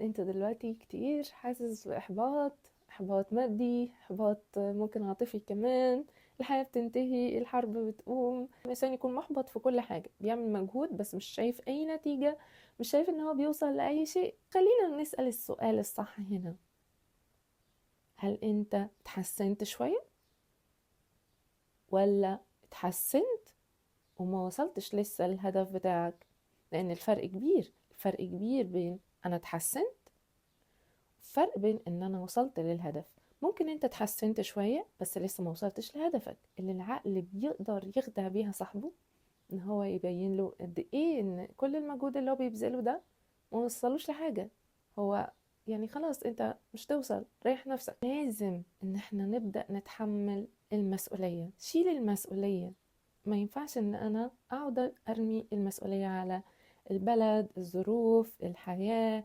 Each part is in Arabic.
انت دلوقتي كتير حاسس بإحباط، إحباط مادي، إحباط ممكن عاطفي كمان. الحياة بتنتهي، الحرب بتقوم، الإنسان يكون محبط في كل حاجة، بيعمل مجهود بس مش شايف أي نتيجة، مش شايف إن هو بيوصل لأي شيء. خلينا نسأل السؤال الصح هنا: هل انت اتحسنت شوية ولا اتحسنت وما وصلتش لسه للهدف بتاعك؟ لأن الفرق كبير، الفرق كبير بين أنا اتحسنت، فرق بين ان انا وصلت للهدف. ممكن انت اتحسنت شوية بس لسه ما وصلتش لهدفك، اللي العقل بيقدر يخدع بيها صاحبه، ان هو يبين له قد ايه ان كل المجهود اللي هو بيبذله ده ما وصلوش لحاجة. هو يعني خلاص انت مش توصل، ريح نفسك. لازم ان احنا نبدأ نتحمل المسؤولية، شيل المسؤولية. ما ينفعش ان انا اقعد ارمي المسؤولية على البلد، الظروف، الحياة،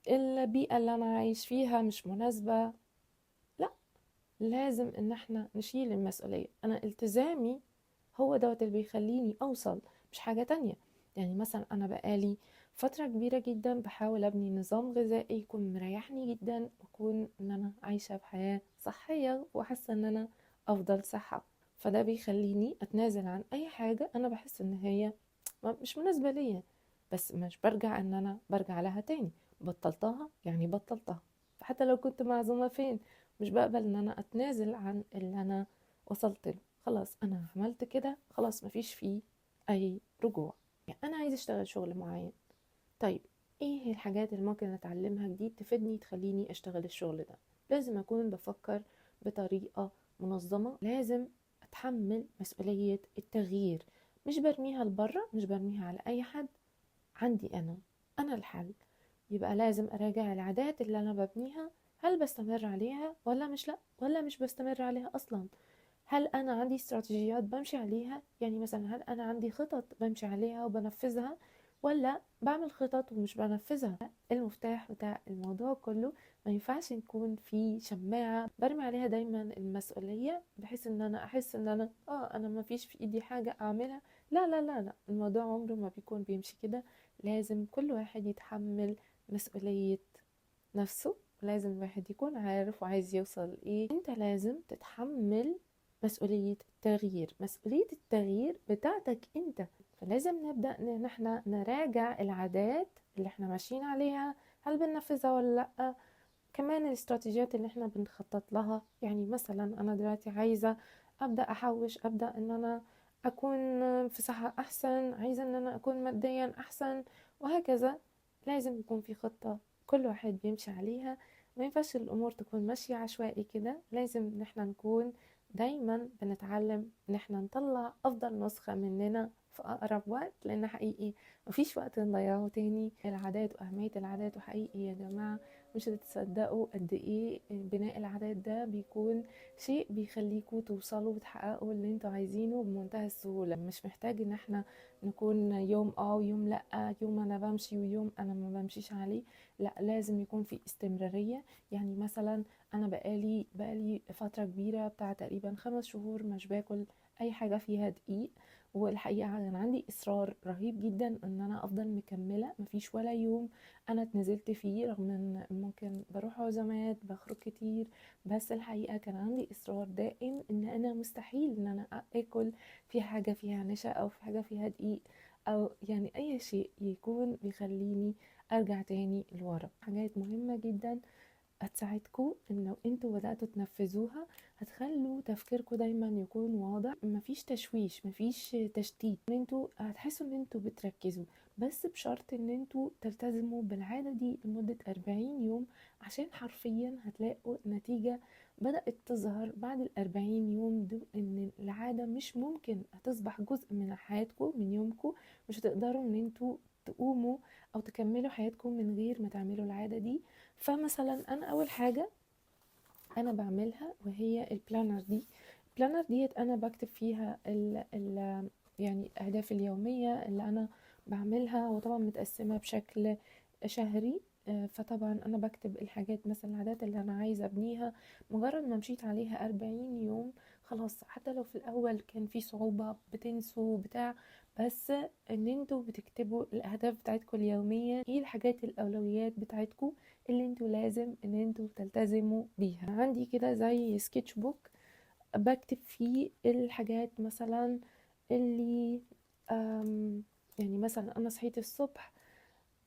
البيئة اللي أنا عايش فيها مش مناسبة. لا، لازم إن احنا نشيل المسؤولية. أنا التزامي هو دوت اللي بيخليني أوصل، مش حاجة تانية. يعني مثلا أنا بقالي فترة كبيرة جدا بحاول أبني نظام غذائي يكون مريحني جدا، وأكون إن أنا عايشة بحياة صحية وأحس إن أنا أفضل صحة. فده بيخليني أتنازل عن أي حاجة أنا بحس إن هي مش مناسبة ليا، بس مش برجع ان انا برجع لها تاني. بطلتها يعني بطلتها، فحتى لو كنت معزومة فين مش بقبل ان انا اتنازل عن اللي انا وصلت له. خلاص انا عملت كده، خلاص مفيش فيه اي رجوع. يعني انا عايزة اشتغل شغل معين، طيب ايه الحاجات اللي ممكن اتعلمها جديد تفيدني تخليني اشتغل الشغل ده؟ لازم اكون بفكر بطريقة منظمة، لازم اتحمل مسؤولية التغيير، مش برميها لبره، مش برميها على اي حد. عندي انا الحل. يبقى لازم اراجع العادات اللي انا ببنيها، هل بستمر عليها ولا مش، لا ولا مش بستمر عليها اصلا. هل انا عندي استراتيجيات بمشي عليها، يعني مثلا هل انا عندي خطط بمشي عليها وبنفذها، ولا بعمل خطط ومش بنفذها؟ المفتاح بتاع الموضوع كله ما ينفعش يكون في شماعة برمي عليها دايما المسؤولية، بحيث ان انا احس ان انا ما فيش في ايدي حاجة اعملها. لا لا لا لا، الموضوع عمره ما بيكون بيمشي كده. لازم كل واحد يتحمل مسؤولية نفسه، ولازم الواحد يكون عارف وعايز يوصل ايه. انت لازم تتحمل مسؤولية التغيير، مسؤولية التغيير بتاعتك انت. فلازم نبدأ ان احنا نراجع العادات اللي احنا ماشيين عليها، هل بننفذها ولا لأ. كمان الاستراتيجيات اللي احنا بنخطط لها، يعني مثلا انا دلوقتي عايزة ابدأ احوش، ابدأ ان انا اكون في صحة احسن، عايزة ان انا اكون ماديا احسن، وهكذا. لازم يكون في خطة كل واحد بيمشي عليها. ما ينفعش الامور تكون ماشية عشوائي كده، لازم ان احنا نكون دايما بنتعلم ان احنا نطلع افضل نسخة مننا في اقرب وقت، لان حقيقي مفيش وقت نضيعه تاني. العادات واهمية العادات، وحقيقي يا جماعة مش هتتصدقوا قد ايه بناء العادات ده بيكون شيء بيخليكوا توصلوا وتحققوا اللي انتوا عايزينه بمنتهى السهولة. مش محتاج ان احنا نكون يوم ويوم لا، يوم انا بمشي ويوم انا ما بمشيش عليه. لا، لازم يكون في استمرارية. يعني مثلا انا بقالي فترة كبيرة بتاع تقريبا 5 شهور مش باكل اي حاجة فيها دقيق. والحقيقة أنا عندي إصرار رهيب جدا إن أنا أفضل مكملة، مفيش ولا يوم أنا اتنزلت فيه، رغم إن ممكن بروح عزومات بخرج كتير، بس الحقيقة كان عندي إصرار دائم إن أنا مستحيل إن أنا آكل في حاجة فيها نشا أو في حاجة فيها دقيق، أو يعني أي شيء يكون بيخليني أرجع تاني لورا. حاجات مهمة جدا هتساعدكم ان لو انتوا بدأتوا تنفذوها، هتخلوا تفكيركم دايما يكون واضح، مفيش تشويش، مفيش تشتيت، ان انتوا هتحسوا ان انتوا بتركزوا. بس بشرط ان انتوا تلتزموا بالعادة دي لمدة 40 يوم، عشان حرفيا هتلاقوا نتيجة بدأت تظهر بعد ال40 يوم دول، ان العادة مش ممكن هتصبح جزء من حياتكم من يومكم. مش هتقدروا ان انتوا تقوموا او تكملوا حياتكم من غير ما تعملوا العادة دي. فمثلا انا اول حاجه انا بعملها وهي البلانر دي. البلانر ديت انا بكتب فيها ال يعني الاهداف اليوميه اللي انا بعملها، وطبعا متقسمه بشكل شهري. فطبعا انا بكتب الحاجات، مثلا العادات اللي انا عايزه ابنيها. مجرد ما مشيت عليها 40 يوم خلاص، حتى لو في الاول كان في صعوبه بتنسوا بتاع، بس ان انتوا بتكتبوا الاهداف بتاعتكم اليومية، ايه الحاجات الاولويات بتاعتكم اللي انتوا لازم ان انتوا تلتزموا بيها. عندي كده زي سكتش بوك بكتب فيه الحاجات مثلا اللي يعني مثلا انا صحيت الصبح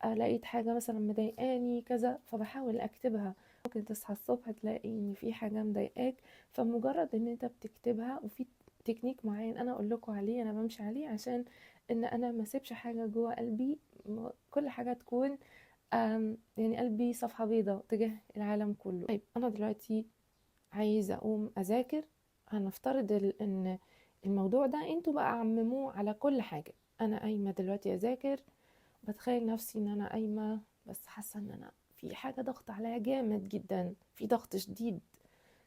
لقيت حاجة مثلا مضايقاني كذا، فبحاول اكتبها. ممكن تصحى الصبح تلاقي ان في حاجة مضايقاك، فمجرد ان انت بتكتبها. وفي تكنيك معين انا اقول لكم عليه، انا بمشي عليه عشان ان انا ما اسيبش حاجة جوه قلبي. كل حاجة تكون يعني قلبي صفحة بيضاء تجاه العالم كله. طيب انا دلوقتي عايزة اقوم اذاكر. هنفترض ان الموضوع ده انتوا بقى عمموه على كل حاجة. انا قايمة دلوقتي اذاكر، بتخيل نفسي ان انا قايمة بس حاسة ان انا في حاجة ضغط عليا جامد جدا، في ضغط شديد،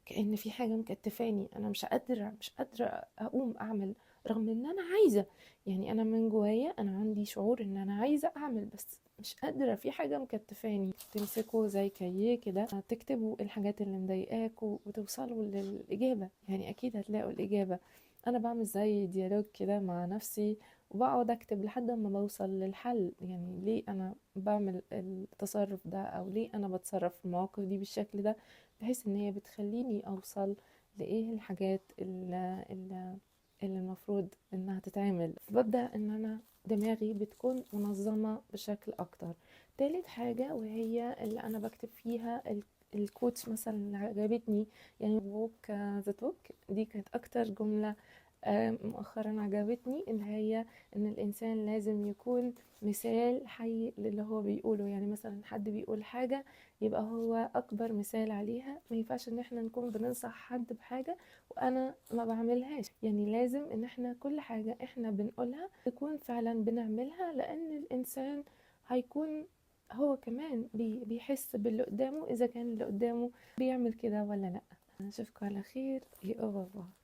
كأن في حاجة مكتفاني، انا مش قادرة اقوم اعمل رغم ان انا عايزة. يعني انا من جوايا انا عندي شعور ان انا عايزة اعمل بس مش قادرة، في حاجة مكتفاني. تمسكوا زي كاييه كده، تكتبوا الحاجات اللي مضايقاكوا وتوصلوا للإجابة. يعني اكيد هتلاقوا الإجابة. انا بعمل زي ديالوج كده مع نفسي، وبقعد اكتب لحد ما بوصل للحل. يعني ليه انا بعمل التصرف ده، او ليه انا بتصرف في المواقف دي بالشكل ده، بحيث ان هي بتخليني اوصل لايه الحاجات اللي المفروض انها تتعمل. فببدأ ان انا دماغي بتكون منظمة بشكل اكتر. تالت حاجة وهي اللي انا بكتب فيها الكوتش مثلا اللي عجبتني. يعني walk the talk دي كانت اكتر جملة مؤخرا عجبتني، اللي هي ان الانسان لازم يكون مثال حي للي هو بيقوله. يعني مثلا حد بيقول حاجة يبقى هو اكبر مثال عليها. ما ينفعش ان احنا نكون بننصح حد بحاجة وانا ما بعملهاش. يعني لازم ان احنا كل حاجة احنا بنقولها نكون فعلا بنعملها، لان الانسان هيكون هو كمان بيحس باللي قدامه اذا كان اللي قدامه بيعمل كده ولا لا. اشوفكم على خير. يا بابا.